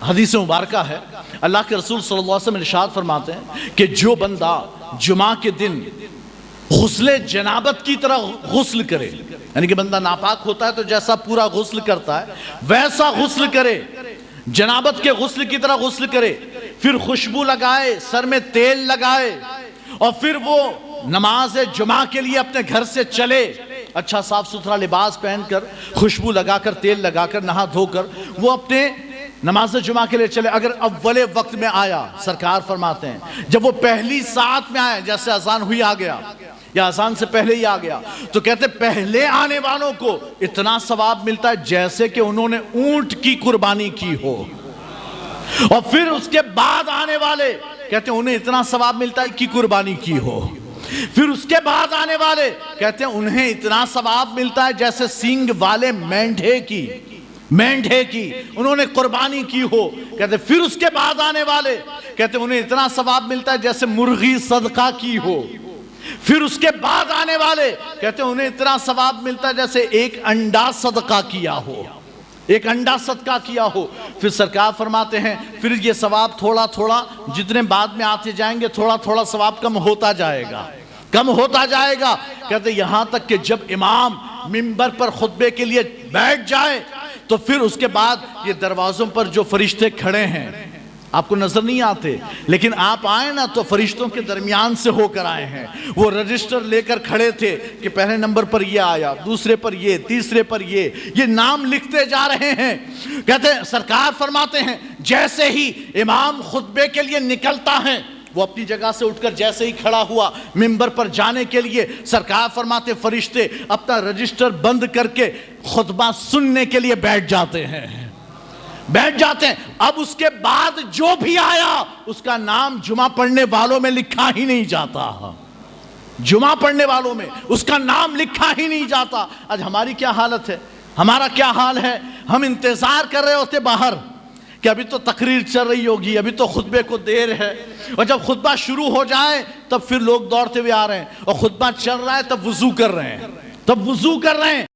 حدیث مبارکہ ہے، اللہ کے رسول صلی اللہ علیہ وسلم ارشاد فرماتے ہیں کہ جو بندہ جمعہ کے دن غسل جنابت کی طرح غسل کرے، یعنی کہ بندہ ناپاک ہوتا ہے تو جیسا پورا غسل کرتا ہے ویسا غسل کرے، جنابت کے غسل کی طرح غسل کرے، پھر خوشبو لگائے، سر میں تیل لگائے، اور پھر وہ نماز جمعہ کے لیے اپنے گھر سے چلے، اچھا صاف ستھرا لباس پہن کر، خوشبو لگا کر، تیل لگا کر، نہا دھو کر وہ اپنے نماز جمعہ کے لیے چلے۔ اگر اول وقت میں آیا، سرکار فرماتے ہیں جب وہ پہلی ساعت میں آیا، جیسے اذان ہوئی آ گیا یا اذان سے پہلے ہی آ گیا، تو کہتے پہلے آنے والوں کو اتنا ثواب ملتا ہے جیسے کہ انہوں نے اونٹ کی قربانی کی ہو، اور پھر اس کے بعد آنے والے کہتے ہیں انہیں اتنا ثواب ملتا ہے کہ قربانی کی ہو، پھر اس کے بعد آنے والے کہتے ہیں انہیں اتنا ثواب ملتا ہے جیسے سینگ والے مینڈھے کی انہوں نے قربانی کی ہو، کہتے ہیں پھر اس کے بعد آنے والے کہتے ہیں انہیں اتنا ثواب ملتا ہے جیسے مرغی صدقہ کی ہو، پھر اس کے بعد آنے والے کہتے ہیں انہیں اتنا ثواب ملتا ہے جیسے ایک انڈا صدقہ کیا ہو، ایک انڈا صدقہ کیا ہو۔ پھر سرکار فرماتے ہیں پھر یہ ثواب تھوڑا تھوڑا جتنے بعد میں آتے جائیں گے تھوڑا تھوڑا ثواب کم ہوتا جائے گا، کہتے ہیں یہاں تک کہ جب امام منبر پر خطبے کے لیے بیٹھ جائے تو پھر اس کے بعد یہ دروازوں پر جو فرشتے کھڑے ہیں آپ کو نظر نہیں آتے، لیکن آپ آئے نا تو فرشتوں کے درمیان سے ہو کر آئے ہیں، وہ رجسٹر لے کر کھڑے تھے کہ پہلے نمبر پر یہ آیا، دوسرے پر یہ، تیسرے پر یہ نام لکھتے جا رہے ہیں۔ کہتے ہیں سرکار فرماتے ہیں جیسے ہی امام خطبے کے لیے نکلتا ہے، وہ اپنی جگہ سے اٹھ کر جیسے ہی کھڑا ہوا منبر پر جانے کے لیے، سرکار فرماتے فرشتے اپنا رجسٹر بند کر کے خطبہ سننے کے لیے بیٹھ جاتے ہیں۔ اب اس کے بعد جو بھی آیا اس کا نام جمعہ پڑھنے والوں میں لکھا ہی نہیں جاتا، جمعہ پڑھنے والوں میں اس کا نام لکھا ہی نہیں جاتا۔ آج ہماری کیا حالت ہے، ہمارا کیا حال ہے، ہم انتظار کر رہے ہوتے باہر کہ ابھی تو تقریر چل رہی ہوگی، ابھی تو خطبے کو دیر ہے، اور جب خطبہ شروع ہو جائے تب پھر لوگ دوڑتے ہوئے آ رہے ہیں، اور خطبہ چل رہا ہے تب وضو کر رہے ہیں